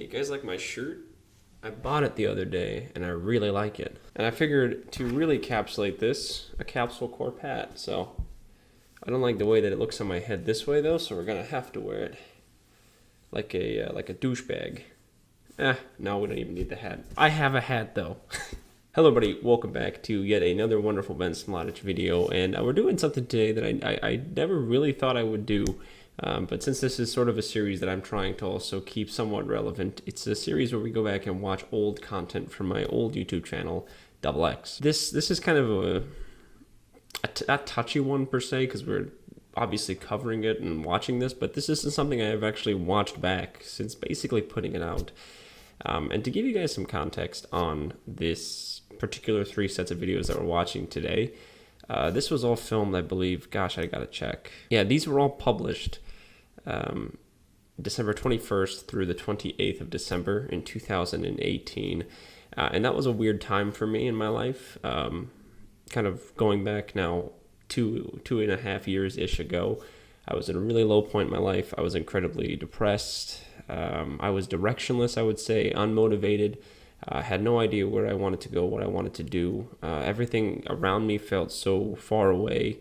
Hey, you guys like my shirt? I bought it the other day and I really like it. And I figured to really encapsulate this, a capsule core hat. So I don't like the way that it looks on my head this way though, so we're gonna have to wear it like a douchebag. No, we don't even need the hat. I have a hat though. Hello everybody, welcome back to yet another wonderful Smlatic video, and we're doing something today that I never really thought I would do, but since this is sort of a series that I'm trying to also keep somewhat relevant, it's a series where we go back and watch old content from my old YouTube channel, XX. This is kind of a touchy one per se, because we're obviously covering it and watching this, but this isn't something I've actually watched back since basically putting it out. And to give you guys some context on this particular 3 sets of videos that we're watching today, this was all filmed, I believe, gosh, I gotta check. Yeah, these were all published December 21st through the 28th of December in 2018. And that was a weird time for me in my life. Kind of going back now 2.5 years-ish ago, I was at a really low point in my life. I was incredibly depressed. I was directionless, I would say, unmotivated. I had no idea where I wanted to go, what I wanted to do. Everything around me felt so far away.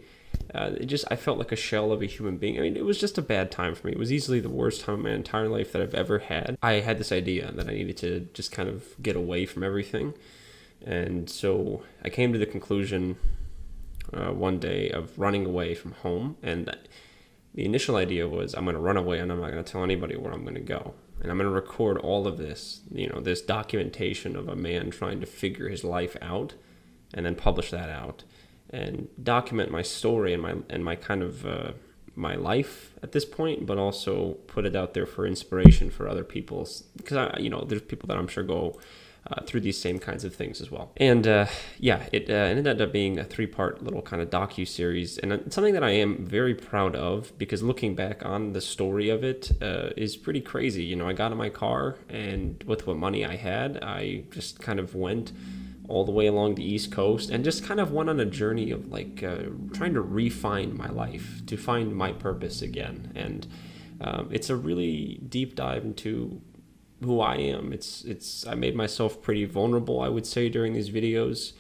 I felt like a shell of a human being. I mean, it was just a bad time for me. It was easily the worst time of my entire life that I've ever had. I had this idea that I needed to just kind of get away from everything. And so I came to the conclusion one day of running away from home. And the initial idea was I'm going to run away and I'm not going to tell anybody where I'm going to go. And I'm going to record all of this, this documentation of a man trying to figure his life out and then publish that out and document my story and my kind of my life at this point, but also put it out there for inspiration for other people. Because, there's people that I'm sure go through these same kinds of things as well. And it ended up being a 3-part little kind of docu-series, and it's something that I am very proud of, because looking back on the story of it is pretty crazy. I got in my car, and with what money I had, I just kind of went all the way along the East Coast and just kind of went on a journey of trying to refine my life, to find my purpose again. And it's a really deep dive into who I am. I made myself pretty vulnerable, I would say, during these videos.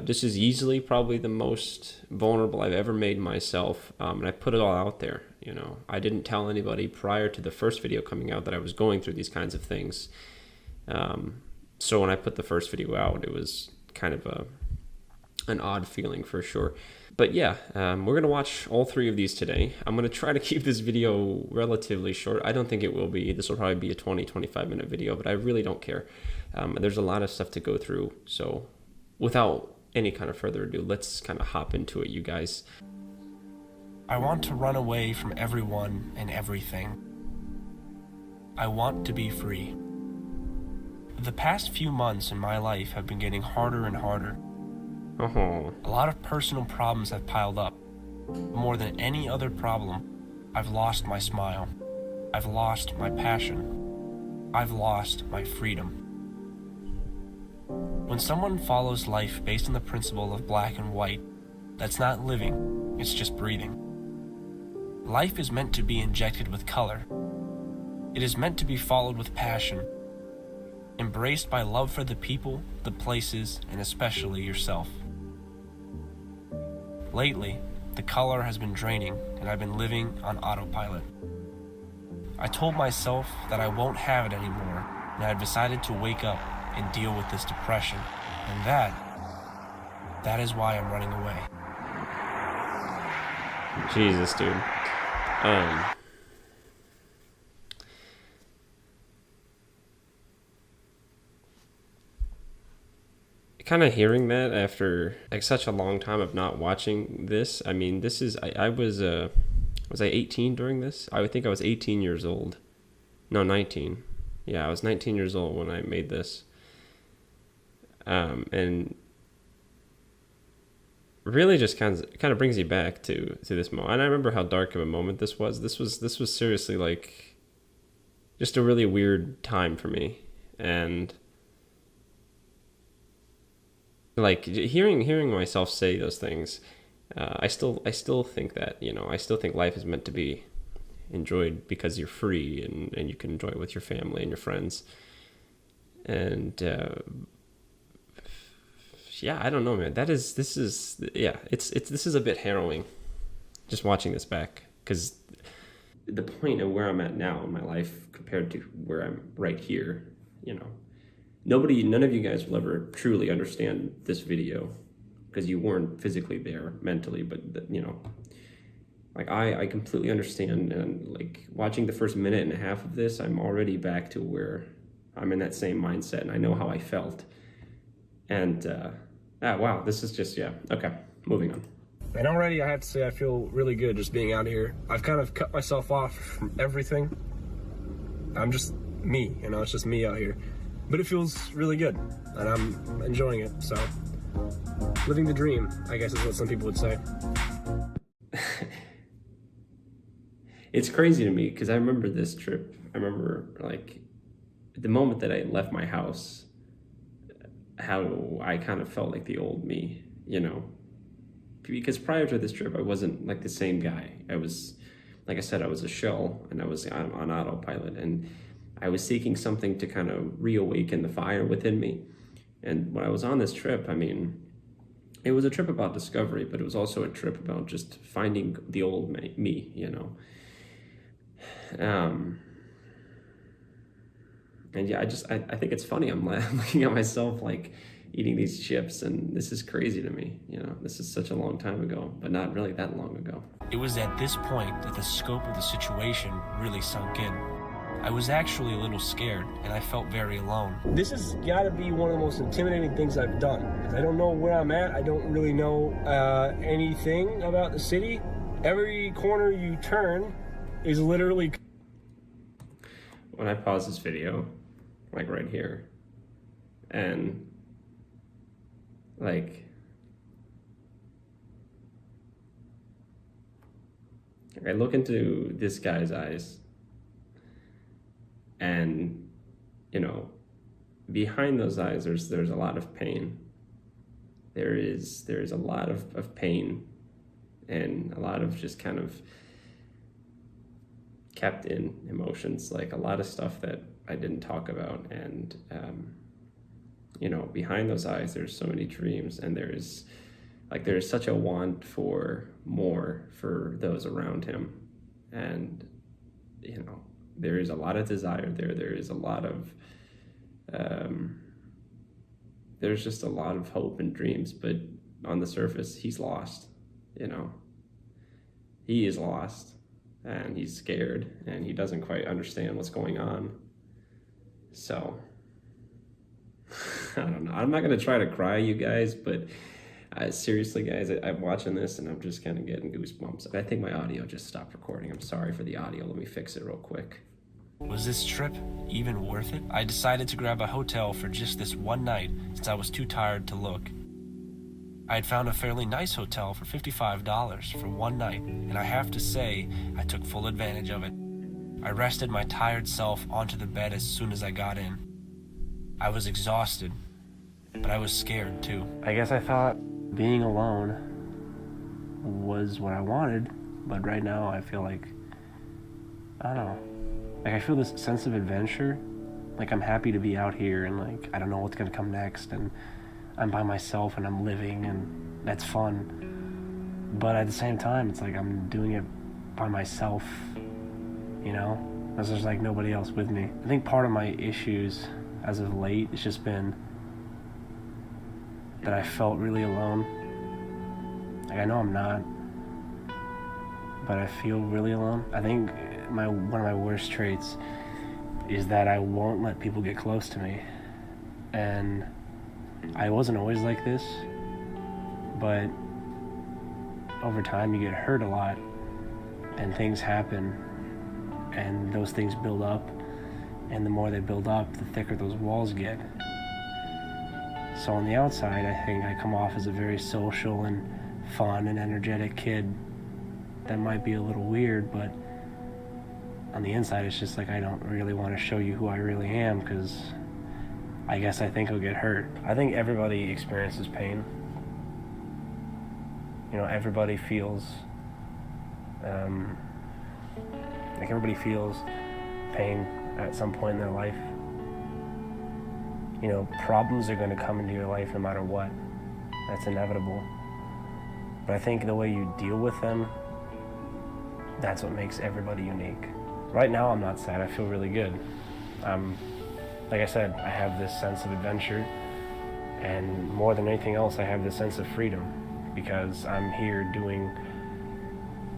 This is easily probably the most vulnerable I've ever made myself, and I put it all out there. I didn't tell anybody prior to the first video coming out that I was going through these kinds of things. So when I put the first video out, it was kind of an odd feeling for sure. But yeah, we're going to watch all 3 of these today. I'm going to try to keep this video relatively short. I don't think it will be. This will probably be a 20-25 minute video, but I really don't care. There's a lot of stuff to go through. So without any kind of further ado, let's kind of hop into it, you guys. I want to run away from everyone and everything. I want to be free. The past few months in my life have been getting harder and harder. Oh. A lot of personal problems have piled up. More than any other problem, I've lost my smile. I've lost my passion. I've lost my freedom. When someone follows life based on the principle of black and white, that's not living, it's just breathing. Life is meant to be injected with color. It is meant to be followed with passion, embraced by love for the people, the places, and especially yourself. Lately, the color has been draining, and I've been living on autopilot. I told myself that I won't have it anymore, and I've decided to wake up and deal with this depression, and that is why I'm running away. Jesus, dude. Kind of hearing that after such a long time of not watching this. I mean, this is I was I 18 during this? I would think I was 18 years old. No, 19. Yeah, I was 19 years old when I made this. And really just kind of brings you back to this moment. And I remember how dark of a moment this was. This was seriously just a really weird time for me. And hearing myself say those things, I still think that, I still think life is meant to be enjoyed because you're free and you can enjoy it with your family and your friends. And yeah, I don't know, man. This is a bit harrowing just watching this back, because the point of where I'm at now in my life compared to where I'm right here, none of you guys will ever truly understand this video because you weren't physically there mentally, but like I completely understand. And like watching the first minute and a half of this, I'm already back to where I'm in that same mindset, and I know how I felt. And wow, this is just, okay, moving on. And already I have to say I feel really good just being out here. I've kind of cut myself off from everything. I'm just me, it's just me out here. But it feels really good, and I'm enjoying it, so living the dream, I guess is what some people would say. It's crazy to me because I remember this trip. I remember like the moment that I left my house, how I kind of felt like the old me, because prior to this trip, I wasn't like the same guy. I was, like I said, I was a shell, and I was on autopilot, and I was seeking something to kind of reawaken the fire within me. And when I was on this trip, I mean, it was a trip about discovery, but it was also a trip about just finding the old me, And yeah, I think it's funny. I'm looking at myself like eating these chips, and this is crazy to me. This is such a long time ago, but not really that long ago. It was at this point that the scope of the situation really sunk in. I was actually a little scared, and I felt very alone. This has got to be one of the most intimidating things I've done. I don't know where I'm at. I don't really know anything about the city. Every corner you turn is literally... When I pause this video, like right here, and like I look into this guy's eyes, and behind those eyes there's a lot of pain. There is a lot of pain, and a lot of just kind of kept in emotions, like a lot of stuff that I didn't talk about. And behind those eyes there's so many dreams, and there's such a want for more for those around him. And there is a lot of desire there is a lot of there's just a lot of hope and dreams, but on the surface he's lost. He is lost, and he's scared, and he doesn't quite understand what's going on. So I don't know. I'm not going to try to cry, you guys, but seriously, guys, I'm watching this and I'm just kind of getting goosebumps. I think my audio just stopped recording. I'm sorry for the audio. Let me fix it real quick. Was this trip even worth it? I decided to grab a hotel for just this one night since I was too tired to look. I had found a fairly nice hotel for $55 for one night, and I have to say, I took full advantage of it. I rested my tired self onto the bed as soon as I got in. I was exhausted, but I was scared too. I guess I thought being alone was what I wanted, but right now I feel like, I don't know, like I feel this sense of adventure. Like I'm happy to be out here, and like I don't know what's gonna come next, and I'm by myself and I'm living, and that's fun. But at the same time, it's like I'm doing it by myself, because there's like nobody else with me. I think part of my issues as of late has just been that I felt really alone. Like I know I'm not, but I feel really alone. I think one of my worst traits is that I won't let people get close to me. And I wasn't always like this, but over time you get hurt a lot, and things happen, and those things build up, and the more they build up, the thicker those walls get. So on the outside, I think I come off as a very social and fun and energetic kid that might be a little weird, but on the inside it's just like I don't really want to show you who I really am, because I guess I think I'll get hurt. I think everybody experiences pain. Everybody feels Like, everybody feels pain at some point in their life. You know, problems are going to come into your life no matter what. That's inevitable. But I think the way you deal with them, that's what makes everybody unique. Right now, I'm not sad. I feel really good. Like I said, I have this sense of adventure, and more than anything else, I have this sense of freedom, because I'm here doing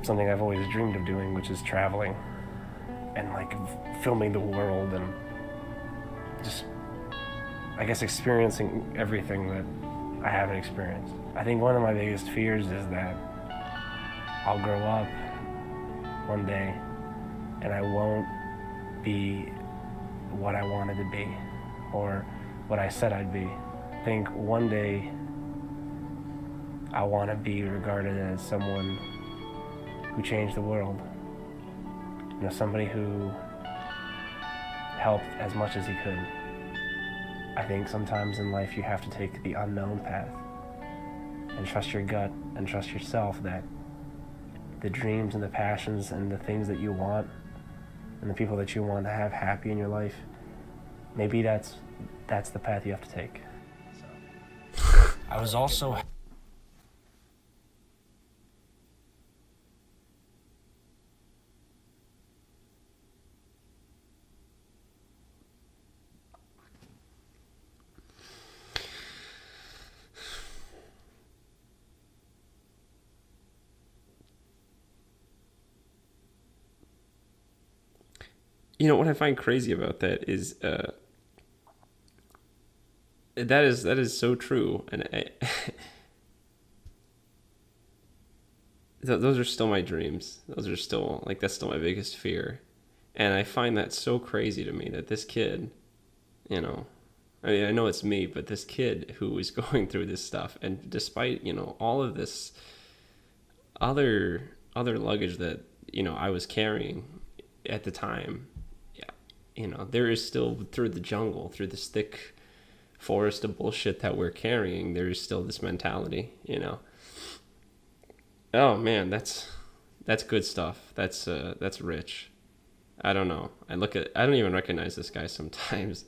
something I've always dreamed of doing, which is traveling and like filming the world and just, I guess, experiencing everything that I haven't experienced. I think one of my biggest fears is that I'll grow up one day and I won't be what I wanted to be or what I said I'd be. I think one day I want to be regarded as someone who changed the world. You know, somebody who helped as much as he could. I think sometimes in life you have to take the unknown path and trust your gut and trust yourself that the dreams and the passions and the things that you want and the people that you want to have happy in your life, maybe that's the path you have to take. I was also... You know, what I find crazy about that is that is so true, and those are still my dreams. Those are still, like, that's still my biggest fear, and I find that so crazy to me that this kid, you know, I mean, I know it's me, but this kid who is going through this stuff, and despite, you know, all of this other luggage that, you know, I was carrying at the time, you know, there is still, through the jungle, through this thick forest of bullshit that we're carrying, there is still this mentality, you know. Oh man, that's good stuff. That's rich. I don't know. I don't even recognize this guy sometimes.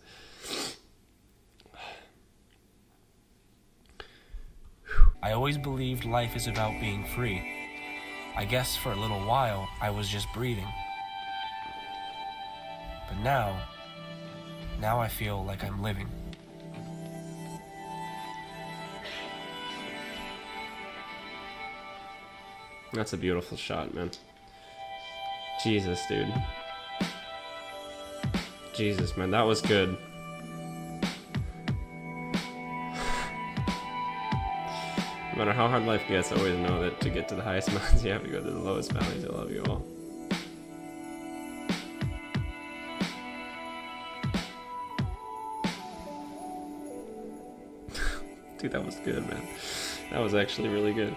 I always believed life is about being free. I guess for a little while, I was just breathing. But now I feel like I'm living. That's a beautiful shot, man. Jesus, dude. Jesus, man, that was good. No matter how hard life gets, always know that to get to the highest mountains, you have to go to the lowest valleys. I love you all. Dude, that was good, man. That was actually really good.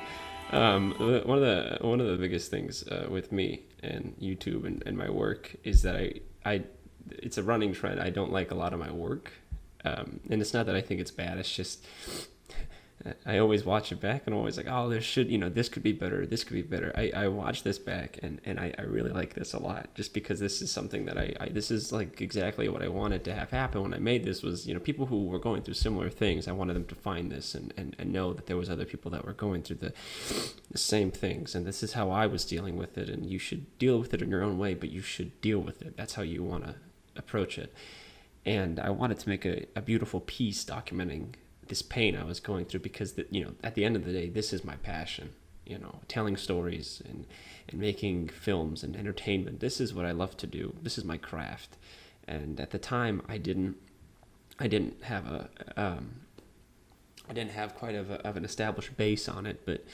One of the biggest things with me and YouTube and my work is that I it's a running trend. I don't like a lot of my work, and it's not that I think it's bad. It's just I always watch it back and I'm always like, oh, this could be better. This could be better. I watch this back and I really like this a lot, just because this is something that this is like exactly what I wanted to have happen when I made this. Was, you know, people who were going through similar things, I wanted them to find this and know that there was other people that were going through the same things, and this is how I was dealing with it, and you should deal with it in your own way, but you should deal with it. That's how you want to approach it. And I wanted to make a beautiful piece documenting this pain I was going through, because you know, at the end of the day, this is my passion. You know, telling stories and making films and entertainment. This is what I love to do. This is my craft. And at the time, I didn't have quite of an established base on it, but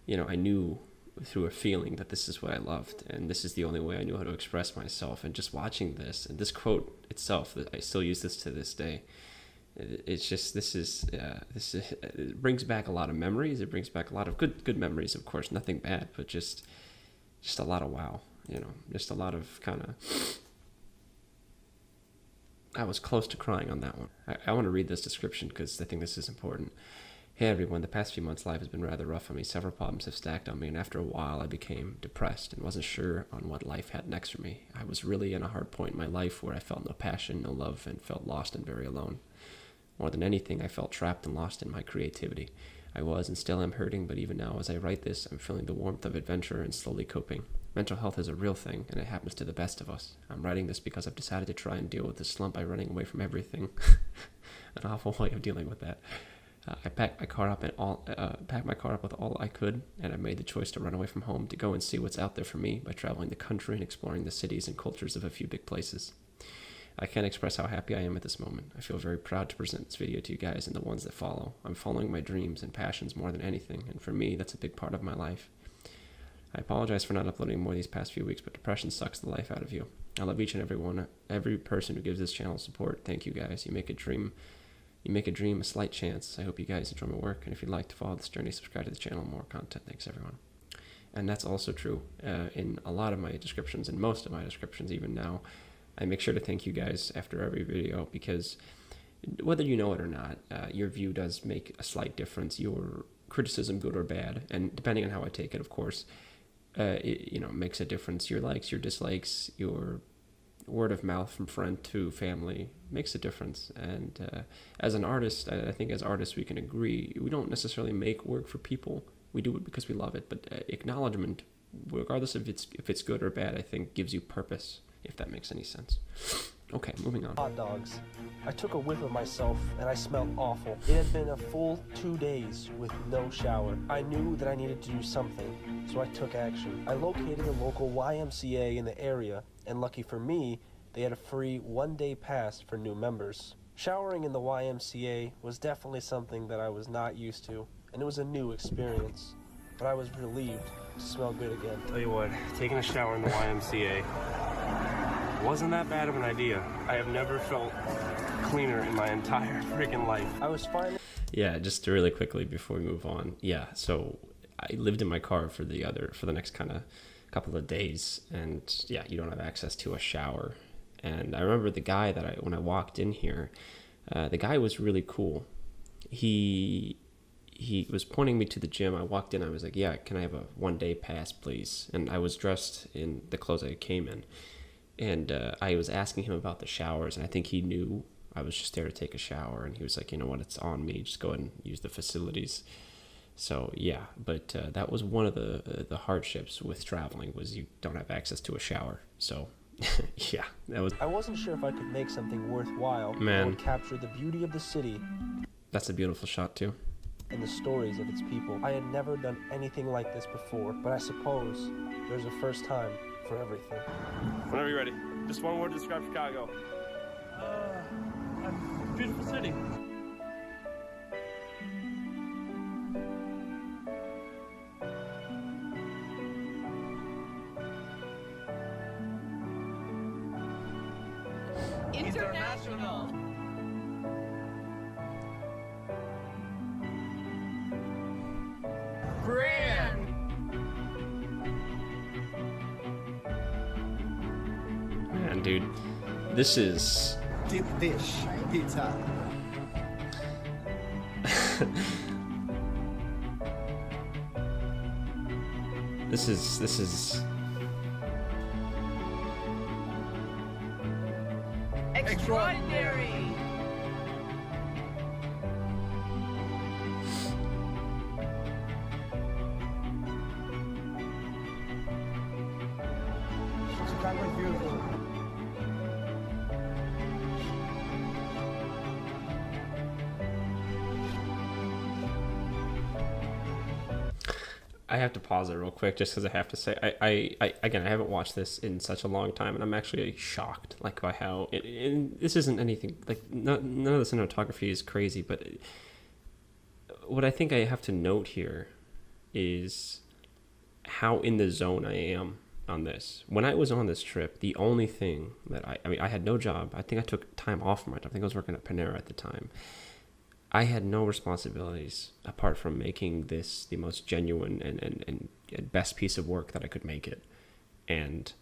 you know, I knew through a feeling that this is what I loved, and this is the only way I knew how to express myself. And just watching this, and this quote itself, that I still use this to this day. It's just, it brings back a lot of memories. It brings back a lot of good memories, of course, nothing bad, but just a lot of wow, you know, just a lot of kind of, I was close to crying on that one. I want to read this description because I think this is important. Hey everyone, the past few months life has been rather rough on me. Several problems have stacked on me, and after a while I became depressed and wasn't sure on what life had next for me. I was really in a hard point in my life where I felt no passion, no love, and felt lost and very alone. More than anything, I felt trapped and lost in my creativity. I was and still am hurting, but even now as I write this, I'm feeling the warmth of adventure and slowly coping. Mental health is a real thing, and it happens to the best of us. I'm writing this because I've decided to try and deal with this slump by running away from everything. An awful way of dealing with that. I packed my car up with all I could, and I made the choice to run away from home to go and see what's out there for me by traveling the country and exploring the cities and cultures of a few big places. I can't express how happy I am at this moment. I feel very proud to present this video to you guys and the ones that follow. I'm following my dreams and passions more than anything, and for me, that's a big part of my life. I apologize for not uploading more these past few weeks, but depression sucks the life out of you. I love each and every person who gives this channel support. Thank you guys. You make a dream a slight chance. I hope you guys enjoy my work, and if you'd like to follow this journey, subscribe to the channel. More content. Thanks, everyone. And that's also true in a lot of my descriptions, and most of my descriptions even now. I make sure to thank you guys after every video, because whether you know it or not, your view does make a slight difference. Your criticism, good or bad, and depending on how I take it, of course, it makes a difference. Your likes, your dislikes, your word of mouth from friend to family makes a difference. And as an artist, I think as artists we can agree, we don't necessarily make work for people. We do it because we love it. But acknowledgement, regardless if it's good or bad, I think gives you purpose, if that makes any sense. Okay, moving on. Hot dogs. I took a whiff of myself and I smelled awful. It had been a full 2 days with no shower. I knew that I needed to do something, so I took action. I located a local YMCA in the area, and lucky for me, they had a free 1-day pass for new members. Showering in the YMCA was definitely something that I was not used to, and it was a new experience. But I was relieved to smell good again. Tell you what, taking a shower in the YMCA wasn't that bad of an idea. I have never felt cleaner in my entire freaking life. I was finally... Yeah, just really quickly before we move on. Yeah, so I lived in my car for the next kind of couple of days, and yeah, you don't have access to a shower. And I remember the guy when I walked in here, the guy was really cool. He was pointing me to the gym. I walked in, I was like, yeah, can I have a 1-day pass, please? And I was dressed in the clothes I came in. And I was asking him about the showers, and I think he knew I was just there to take a shower, and he was like, you know what, it's on me, just go ahead and use the facilities. So yeah, but that was one of the hardships with traveling, was you don't have access to a shower. So yeah, that was... I wasn't sure if I could make something worthwhile that would capture the beauty of the city. That's a beautiful shot too. And the stories of its people. I had never done anything like this before, but I suppose there's a first time for everything. Whenever you're ready. Just one word to describe Chicago. A beautiful city. International. Grand. Man, dude, this is... Deep dish pizza. This is... Extraordinary. Chicago is beautiful. I have to pause it real quick just because I have to say, I haven't watched this in such a long time, and I'm actually shocked, like, by how this isn't anything, like, none of the cinematography is crazy, but what I think I have to note here is how in the zone I am on this. When I was on this trip, the only thing that I had no job. I think I took time off from my job. I think I was working at Panera at the time. I had no responsibilities apart from making this the most genuine and best piece of work that I could make it. And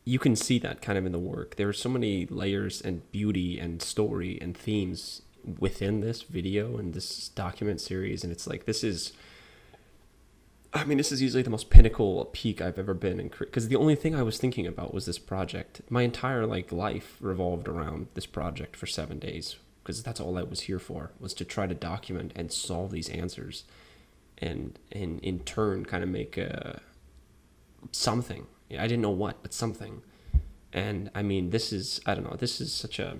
you can see that kind of in the work. There are so many layers and beauty and story and themes within this video and this document series, and it's like, this is easily the most pinnacle peak I've ever been in, because the only thing I was thinking about was this project. My entire like life revolved around this project for 7 days, because that's all I was here for, was to try to document and solve these answers, and in turn kind of make something. I didn't know what, but something. And I mean, this is, I don't know, this is such a,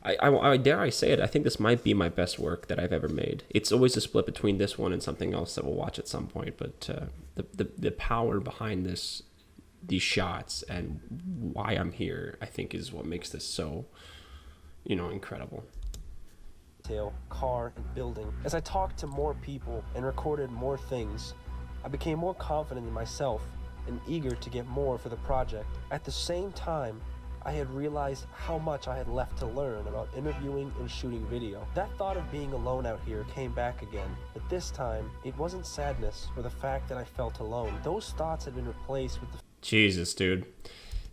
I dare I say it, I think this might be my best work that I've ever made. It's always a split between this one and something else that we'll watch at some point, but the power behind these shots and why I'm here, I think, is what makes this so, incredible. Car, and building. As I talked to more people and recorded more things, I became more confident in myself and eager to get more for the project. At the same time, I had realized how much I had left to learn about interviewing and shooting video. That thought of being alone out here came back again, but this time, it wasn't sadness or the fact that I felt alone. Those thoughts had been replaced with the... Jesus, dude.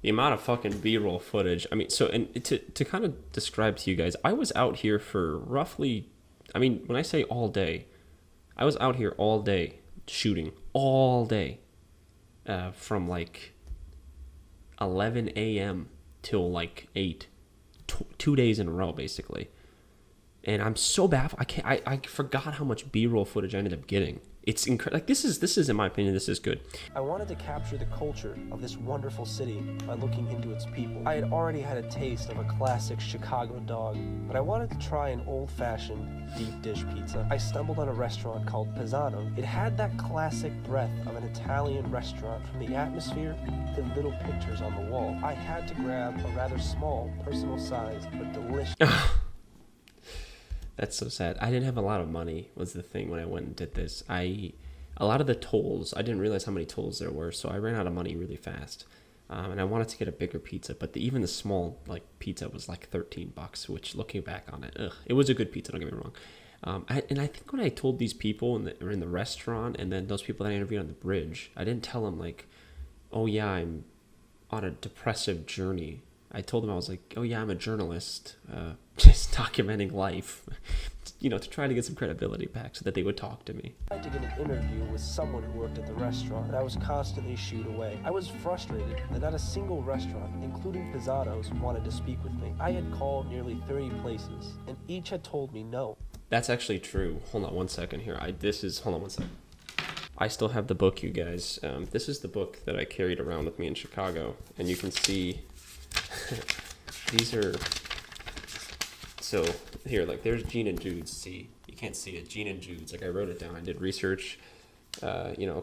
The amount of fucking B-roll footage. I mean, so, and to kind of describe to you guys, I was out here for roughly, I mean, when I say all day, I was out here all day shooting, all day, from like 11 a.m. till like 8, 2 days in a row, basically. And I'm so baffled. I forgot how much B-roll footage I ended up getting. It's incredible. Like, this is, in my opinion, this is good. I wanted to capture the culture of this wonderful city by looking into its people. I had already had a taste of a classic Chicago dog, but I wanted to try an old-fashioned deep dish pizza. I stumbled on a restaurant called Pizzano. It had that classic breath of an Italian restaurant, from the atmosphere to little pictures on the wall. I had to grab a rather small, personal size, but delicious... That's so sad. I didn't have a lot of money, was the thing, when I went and did this. A lot of the tolls, I didn't realize how many tolls there were, so I ran out of money really fast. And I wanted to get a bigger pizza, but even the small like pizza was like $13, which, looking back on it, it was a good pizza, don't get me wrong. And I think when I told these people in the restaurant, and then those people that I interviewed on the bridge, I didn't tell them like, oh yeah, I'm on a depressive journey. I told them, I was like, oh yeah, I'm a journalist, just documenting life, to try to get some credibility back so that they would talk to me. I had to get an interview with someone who worked at the restaurant, and I was constantly shooed away. I was frustrated that not a single restaurant, including Pizzano's, wanted to speak with me. I had called nearly 30 places, and each had told me no. That's actually true. Hold on one second here. Hold on one second. I still have the book, you guys. This is the book that I carried around with me in Chicago, and you can see... These are, so here, like, there's Gene and Jude's. See, you can't see it. Gene and Jude's. Like, I wrote it down. I did research,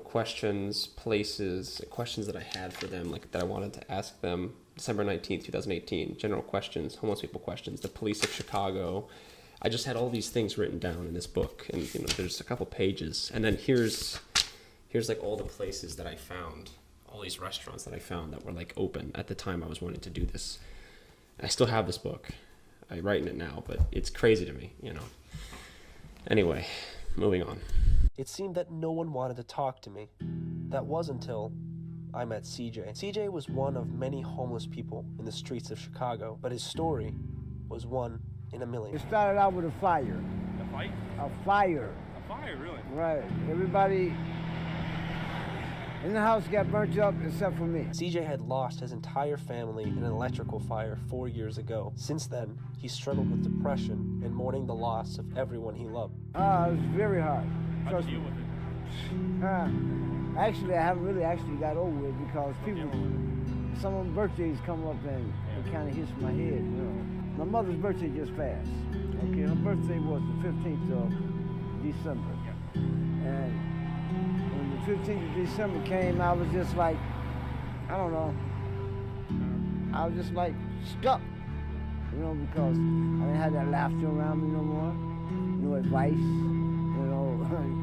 questions, places, questions that I had for them, like, that I wanted to ask them. December 19th, 2018, general questions, homeless people questions, the police of Chicago. I just had all these things written down in this book, and, there's a couple pages. And then here's like all the places that I found. All these restaurants that I found that were like open at the time I was wanting to do this. I still have this book. I write in it now, but it's crazy to me, Anyway, moving on. It seemed that no one wanted to talk to me. That was until I met CJ. CJ was one of many homeless people in the streets of Chicago, but his story was one in a million. It started out with a fire. A fight? A fire. A fire, really? Right. Everybody in the house got burnt up except for me. CJ had lost his entire family in an electrical fire 4 years ago. Since then, he struggled with depression and mourning the loss of everyone he loved. It was very hard. How'd you deal with it? Actually, I haven't really got over it because people, some of them birthdays come up and it kind of hits my head, My mother's birthday just passed. Okay, her birthday was the 15th of December. And when the 15th of December came, I was just like, I don't know. I was just like stuck, because I didn't have that laughter around me no more. No advice,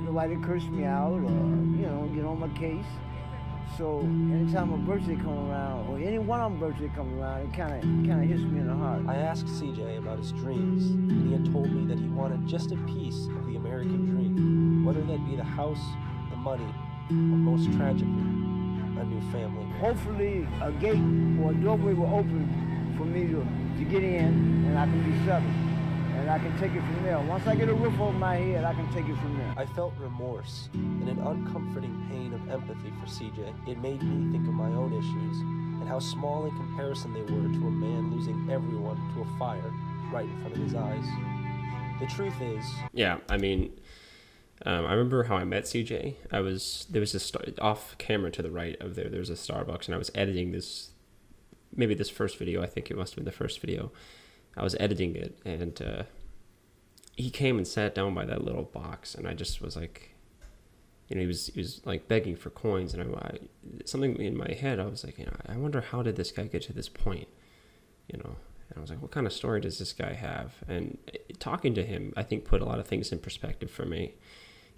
nobody cursed me out or, get on my case. So anytime a birthday come around, or any one of them birthday come around, it kind of hits me in the heart. I asked CJ about his dreams, and he had told me that he wanted just a piece of the American dream, whether that be the house, the money, or most tragically, a new family. Hopefully a gate or a doorway will open for me to to get in, and I can be settled. And I can take it from there. Once I get a roof over my head, I can take it from there. I felt remorse and an uncomforting pain of empathy for CJ. It made me think of my own issues and how small in comparison they were to a man losing everyone to a fire right in front of his eyes. The truth is... Yeah, I mean, I remember how I met CJ. There was a off camera to the right of there's a Starbucks, and I was editing this first video. I think it must have been the first video. I was editing it, and he came and sat down by that little box, and I just was like, he was like begging for coins, and I something in my head, I was like, I wonder how did this guy get to this point, and I was like, what kind of story does this guy have? And talking to him, I think, put a lot of things in perspective for me,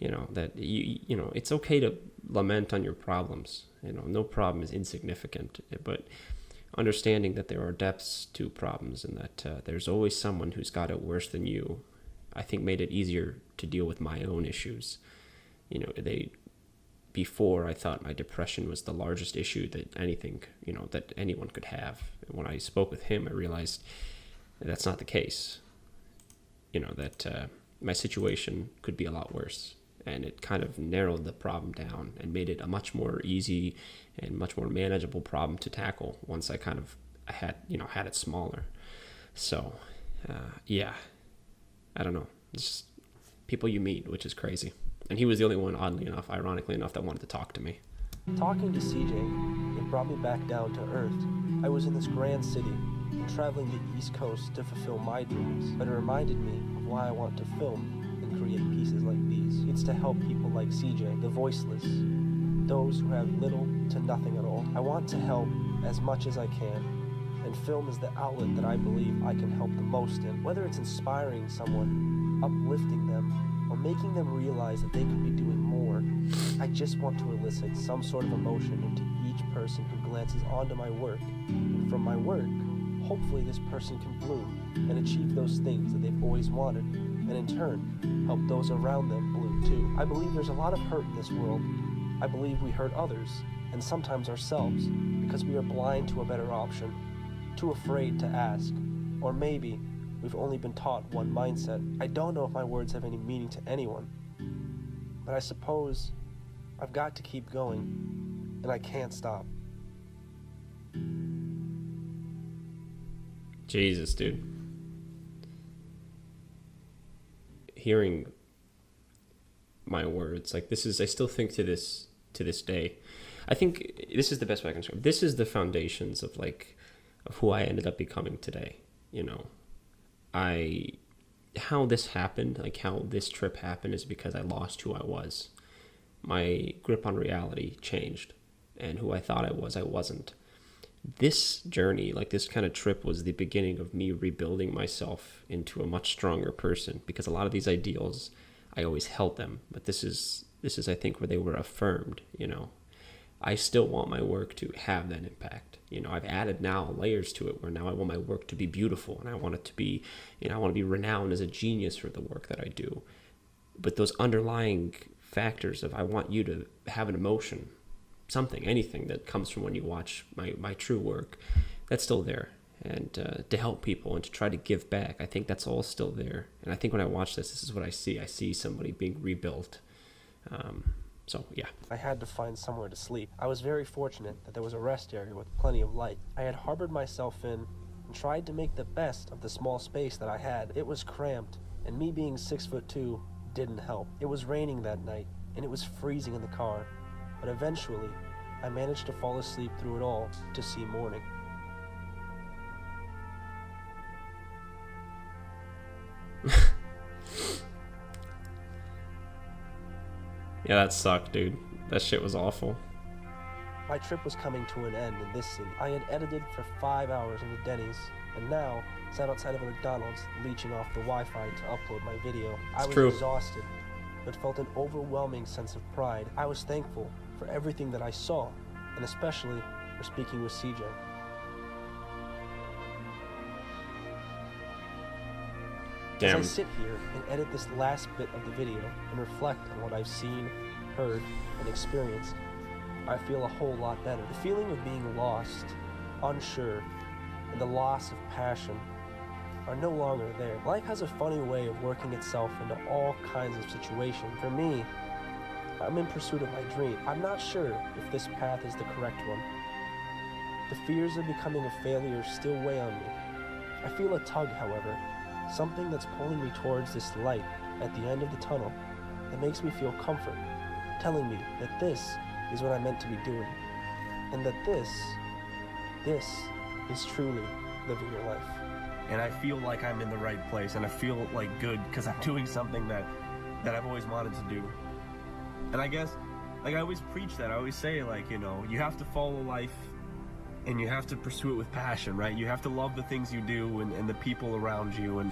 that it's okay to lament on your problems, no problem is insignificant, but understanding that there are depths to problems and that there's always someone who's got it worse than you, I think made it easier to deal with my own issues. Before I thought my depression was the largest issue that anyone could have. And when I spoke with him, I realized that's not the case. That my situation could be a lot worse. And it kind of narrowed the problem down and made it a much more easy and much more manageable problem to tackle once I kind of had it smaller. So, yeah, I don't know. It's just people you meet, which is crazy. And he was the only one, ironically enough, that wanted to talk to me. Talking to CJ, it brought me back down to earth. I was in this grand city, and traveling the East Coast to fulfill my dreams, but it reminded me of why I want to film and create pieces like these. It's to help people like CJ, the voiceless, those who have little to nothing at all. I want to help as much as I can, and film is the outlet that I believe I can help the most in. Whether it's inspiring someone, uplifting them, or making them realize that they could be doing more, I just want to elicit some sort of emotion into each person who glances onto my work. And from my work, hopefully this person can bloom and achieve those things that they've always wanted, and in turn, help those around them bloom too. I believe there's a lot of hurt in this world. I believe we hurt others, and sometimes ourselves, because we are blind to a better option, too afraid to ask, or maybe we've only been taught one mindset. I don't know if my words have any meaning to anyone, but I suppose I've got to keep going, and I can't stop. Jesus, dude. Hearing my words, like, this is, I still think to this day, I think this is the best way I can describe. This is the foundations of who I ended up becoming today. How this happened, how this trip happened, is because I lost who I was. My grip on reality changed, and who I thought I wasn't. This journey, this kind of trip, was the beginning of me rebuilding myself into a much stronger person, because a lot of these ideals, I always held them, but this is I think where they were affirmed. I still want my work to have that impact. I've added now layers to it, where now I want my work to be beautiful, and I want it to be, I want to be renowned as a genius for the work that I do. But those underlying factors of, I want you to have an emotion, something, anything that comes from when you watch my true work, that's still there. And to help people and to try to give back, I think that's all still there. And I think when I watch this is what I see. I see somebody being rebuilt. So, yeah. I had to find somewhere to sleep. I was very fortunate that there was a rest area with plenty of light. I had harbored myself in and tried to make the best of the small space that I had. It was cramped, and me being 6'2" didn't help. It was raining that night, and it was freezing in the car. But eventually, I managed to fall asleep through it all to see morning. Yeah, that sucked, dude. That shit was awful. My trip was coming to an end in this city. I had edited for 5 hours in the Denny's, and now sat outside of a McDonald's leeching off the Wi-Fi to upload my video. I was exhausted, but felt an overwhelming sense of pride. I was thankful for everything that I saw, and especially for speaking with CJ. Damn. As I sit here and edit this last bit of the video and reflect on what I've seen, heard, and experienced, I feel a whole lot better. The feeling of being lost, unsure, and the loss of passion are no longer there. Life has a funny way of working itself into all kinds of situations. For me, I'm in pursuit of my dream. I'm not sure if this path is the correct one. The fears of becoming a failure still weigh on me. I feel a tug, however, something that's pulling me towards this light at the end of the tunnel that makes me feel comfort, telling me that this is what I'm meant to be doing, and that this is truly living your life. And I feel like I'm in the right place, and I feel like good because I'm doing something that I've always wanted to do. And I guess, like, I always preach that. I always say, like, you know, you have to follow life and you have to pursue it with passion, right? You have to love the things you do and the people around you, and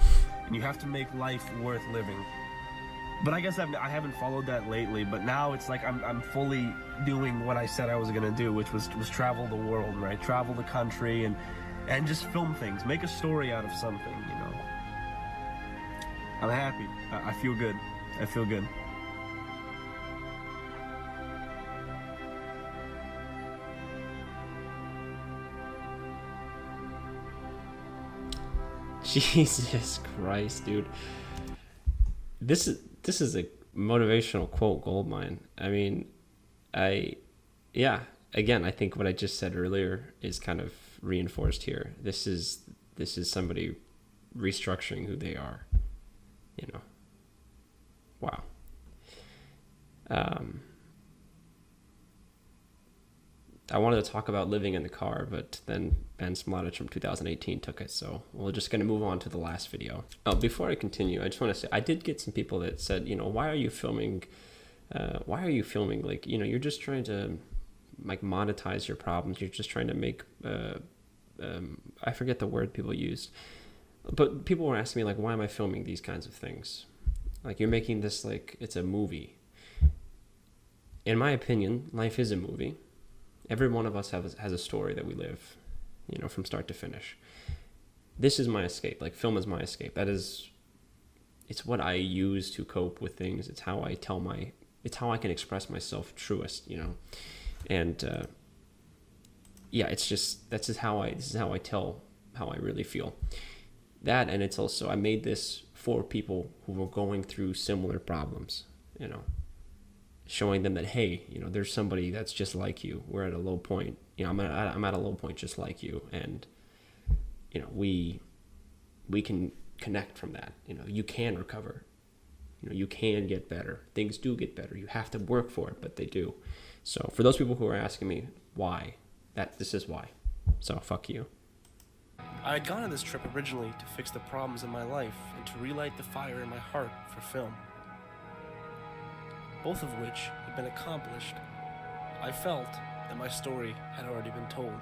you have to make life worth living. But I guess I haven't followed that lately, but now it's like I'm fully doing what I said I was gonna do, which was travel the world, right? Travel the country and just film things, make a story out of something, you know. I'm happy. I feel good. I feel good. Jesus Christ, dude. This is a motivational quote goldmine. I mean, again, I think what I just said earlier is kind of reinforced here. This is somebody restructuring who they are, you know. Wow. I wanted to talk about living in the car, but then Ben Smlatic from 2018 took it, so we're just going to move on to the last video. Oh, before I continue, I just want to say, I did get some people that said, you know, why are you filming, like, you know, you're just trying to, like, monetize your problems, you're just trying to make, I forget the word people used, but people were asking me, like, why am I filming these kinds of things? Like, you're making this like it's a movie. In my opinion, life is a movie. Every one of us has a story that we live, you know, from start to finish. This is my escape. Like, film is my escape. It's what I use to cope with things. It's how I can express myself truest, you know. And this is how I tell how I really feel. That, and it's also, I made this for people who were going through similar problems, you know. Showing them that, hey, you know, there's somebody that's just like you. We're at a low point. You know, I'm at a low point just like you, and you know, we can connect from that. You know, you can recover. You know, you can get better. Things do get better. You have to work for it, but they do. So for those people who are asking me why, this is why. So fuck you. I had gone on this trip originally to fix the problems in my life and to relight the fire in my heart for film, both of which had been accomplished. I felt that my story had already been told.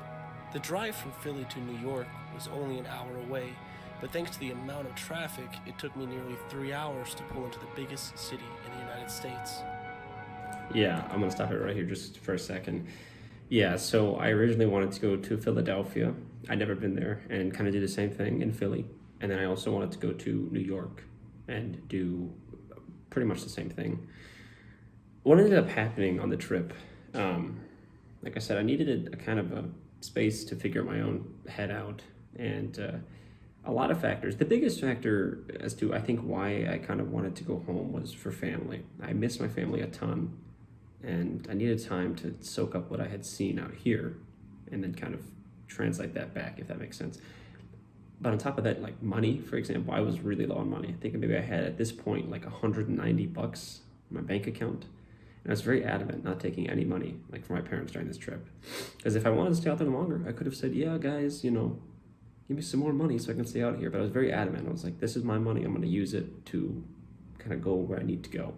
The drive from Philly to New York was only an hour away, but thanks to the amount of traffic, it took me nearly 3 hours to pull into the biggest city in the United States. Yeah, I'm gonna stop it right here just for a second. Yeah, so I originally wanted to go to Philadelphia. I'd never been there, and kind of do the same thing in Philly. And then I also wanted to go to New York and do pretty much the same thing. What ended up happening on the trip, like I said, I needed a kind of a space to figure my own head out, and a lot of factors. The biggest factor as to, I think, why I kind of wanted to go home was for family. I miss my family a ton, and I needed time to soak up what I had seen out here and then kind of translate that back, if that makes sense. But on top of that, like money, for example, I was really low on money. I think maybe I had at this point like $190 in my bank account. And I was very adamant not taking any money, like, from my parents during this trip. Because if I wanted to stay out there longer, I could have said, yeah, guys, you know, give me some more money so I can stay out here. But I was very adamant. I was like, this is my money. I'm going to use it to kind of go where I need to go.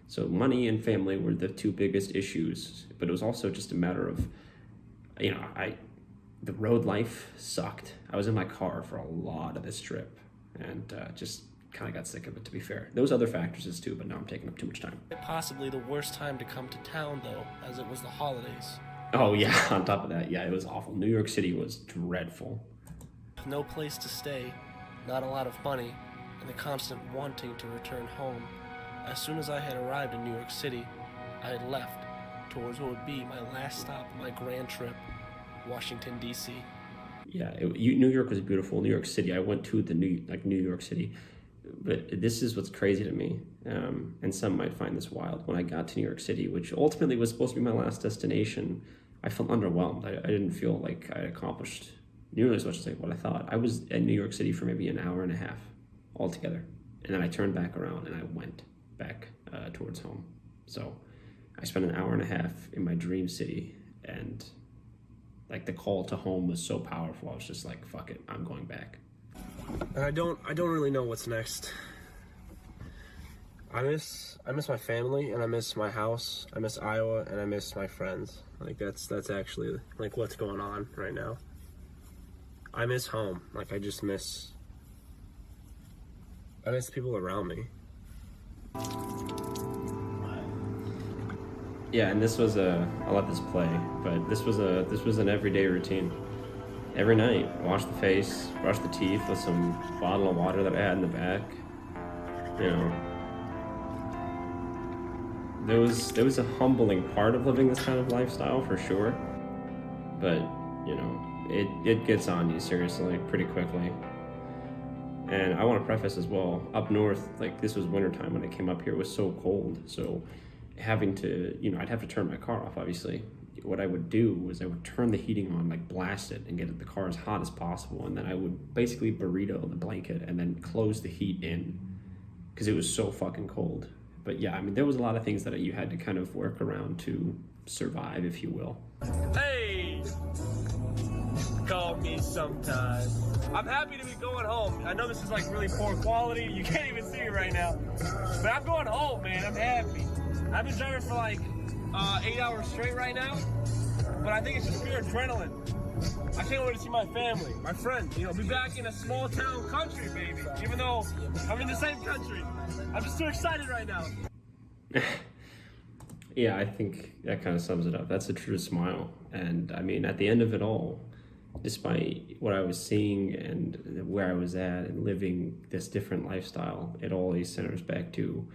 So money and family were the two biggest issues. But it was also just a matter of, you know, the road life sucked. I was in my car for a lot of this trip, and just kind of got sick of it, to be fair. Those other factors is too, but now I'm taking up too much time. Possibly the worst time to come to town, though, as it was the holidays. Oh yeah, on top of that, yeah, it was awful. New York City was dreadful. No place to stay, not a lot of money, and the constant wanting to return home. As soon as I had arrived in New York City, I had left towards what would be my last stop on my grand trip, Washington, D.C. New York was beautiful. New York City, I went to the New York City, but this is what's crazy to me, and some might find this wild. When I got to New York City, which ultimately was supposed to be my last destination, I felt underwhelmed. I didn't feel like I accomplished nearly as much as what I thought. I was in New York City for maybe an hour and a half altogether, and then I turned back around and I went back towards home. So I spent an hour and a half in my dream city, and like the call to home was so powerful. I was just like, fuck it, I'm going back. And I don't really know what's next. I miss my family, and I miss my house. I miss Iowa, and I miss my friends. Like that's actually like what's going on right now. I miss home. Like I miss people around me. Yeah, and this was I'll let this play, but this was an everyday routine. Every night, wash the face, brush the teeth with some bottle of water that I had in the back. You know, there was a humbling part of living this kind of lifestyle for sure, but you know, it gets on you seriously pretty quickly. And I want to preface as well, up north, like this was wintertime when I came up here, it was so cold, so having to, you know, I'd have to turn my car off, obviously. What I would do was I would turn the heating on, like blast it and get the car as hot as possible, and then I would basically burrito the blanket and then close the heat in because it was so fucking cold. But yeah, I mean, there was a lot of things that you had to kind of work around to survive, if you will. Hey, call me sometime. I'm happy to be going home. I know this is like really poor quality. You can't even see it right now, but I'm going home, man. I'm happy. I've been driving for like 8 hours straight right now, but I think it's just pure adrenaline. I can't wait to see my family, my friends, you know, be back in a small town country, baby, even though I'm in the same country. I'm just too excited right now. Yeah, I think that kind of sums it up. That's a true smile. And I mean, at the end of it all, despite what I was seeing and where I was at and living this different lifestyle, it always centers back to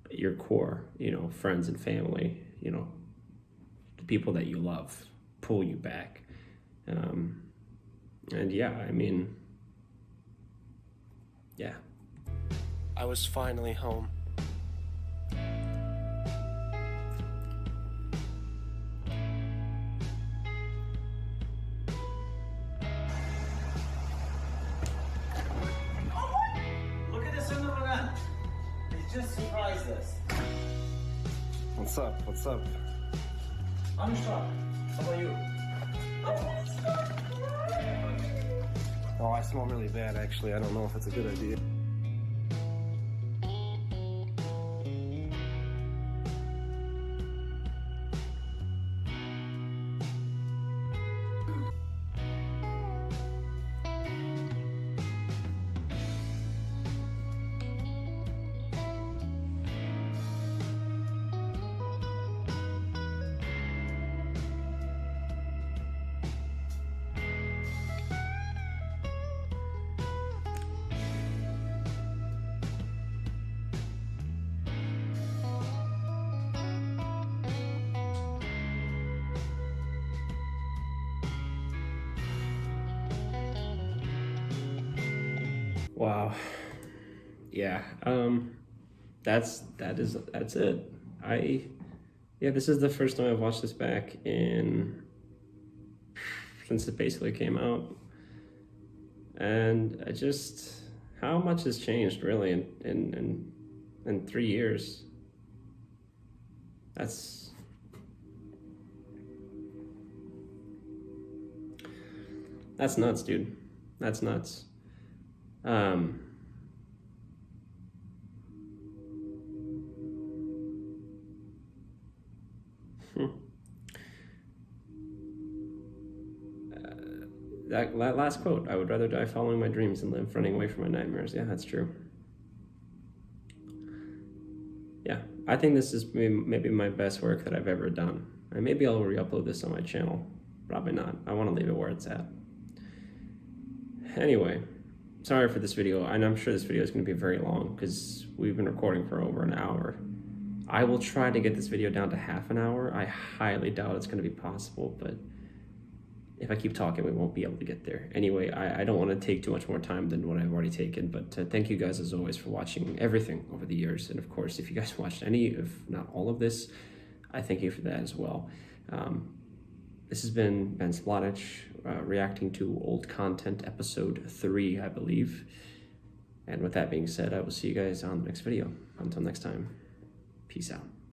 your core, you know, friends and family, you know, the people that you love pull you back. And yeah, I mean, yeah. I was finally home. Look at this under that. It just surprised us. What's up? What's up? I'm shocked. How about you? Oh, I smell really bad, actually. I don't know if it's a good idea. Wow. Yeah. That's it. This is the first time I've watched this back since it basically came out. And how much has changed really in 3 years. That's nuts, dude. That's nuts. That last quote, I would rather die following my dreams than live running away from my nightmares. Yeah, that's true. Yeah, I think this is maybe my best work that I've ever done. And maybe I'll re-upload this on my channel. Probably not. I want to leave it where it's at. Anyway, sorry for this video, and I'm sure this video is going to be very long because we've been recording for over an hour. I will try to get this video down to half an hour. I highly doubt it's going to be possible, but if I keep talking, we won't be able to get there. Anyway, I don't want to take too much more time than what I've already taken, but thank you guys as always for watching everything over the years. And of course, if you guys watched any, if not all of this, I thank you for that as well. This has been Ben Smlatic, reacting to old content, episode 3, I believe. And with that being said, I will see you guys on the next video. Until next time, peace out.